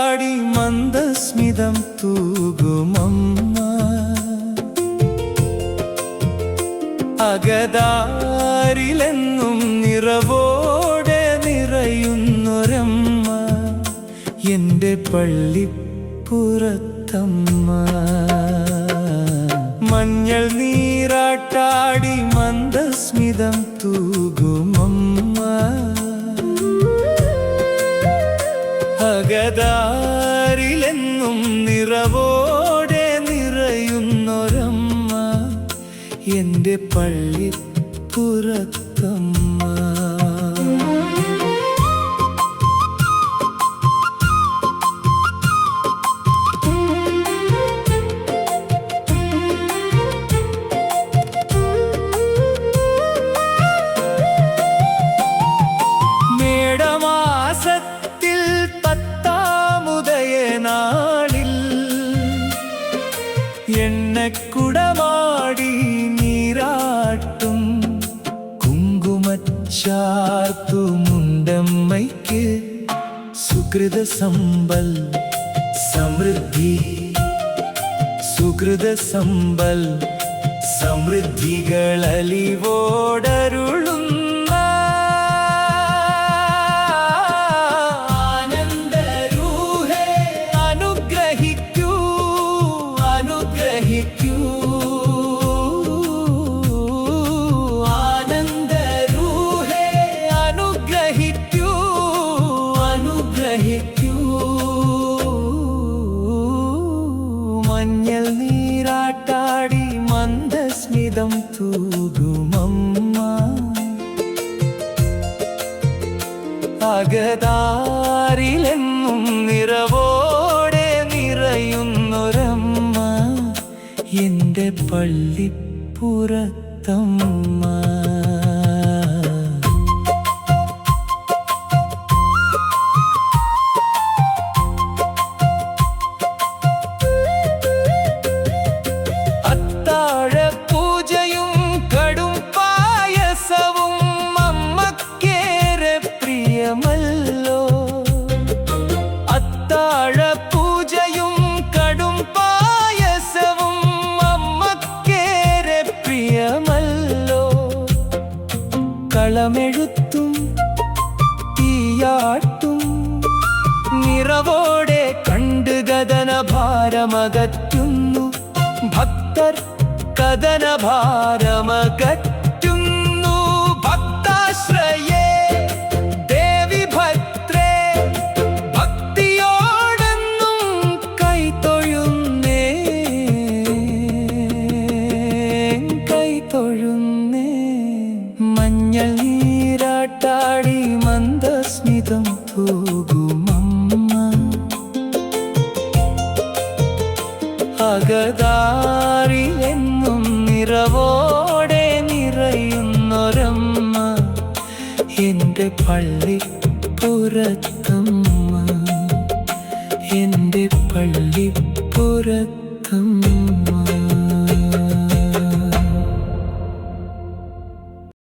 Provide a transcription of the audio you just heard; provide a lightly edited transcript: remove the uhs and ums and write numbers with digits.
നീരാട്ടാടി മന്ദസ്മിതം തൂകുമമ്മ. അകതാരിലെന്നും നിറവോടെ നിറയുന്നൊരമ്മ, എന്റെ പള്ളിപ്പുറത്തമ്മ. മഞ്ഞൾ നീരാട്ടാടി മന്ദസ്മിതം തൂകുമമ്മ. അകതാരിലെന്നും നിറവോടെ നിറയുന്നൊരമ്മ, എന്റെ പള്ളിപ്പുറത്തമ്മ. മേടമാസത്തിൽ 10-മുദയനാളിൽ എണ്ണക്കുടമാടി നീരാട്ടും കുങ്കുമച്ചാർത്തുമുണ്ടമ്മയ്ക്ക് സുകൃത സമ്പൽ സമൃദ്ധി, സുകൃത സമ്പൽ സമൃദ്ധികളലിവോടരുളും മഞ്ഞൾ നീരാട്ടാടി മന്ദസ്മിതം തൂകുമമ്മ. അകതാരിലെന്നും നിറവോടെ നിറയുന്നൊരമ്മ, എന്റെ പള്ളിപ്പുറത്തമ്മ. അത്താഴപൂജയും കടും പായസവും അമ്മക്കേറെ പ്രിയമല്ലോ. കളമെഴുത്തും തീയാട്ടും നിറവോടെ കണ്ട് കഥനഭാരമകറ്റുന്നു ഭക്തർ, കഥനഭാരമകറ്റുന്നു ഭക്താശ്രയേ ദേവി ഭദ്രേ. ഭക്തിയോടെന്നും കൈതൊഴുന്നേ, കൈതൊഴുന്നേ. മഞ്ഞൾ നീരാട്ടാടി മന്ദസ്മിതം തൂകുമമ്മ. അകതാരിലെന്നും നിറവോടെ നിറയുന്നൊരമ്മ, എന്റെ പള്ളിപ്പുറത്തമ്മ, എന്റെ പള്ളിപ്പുറത്തമ്മ.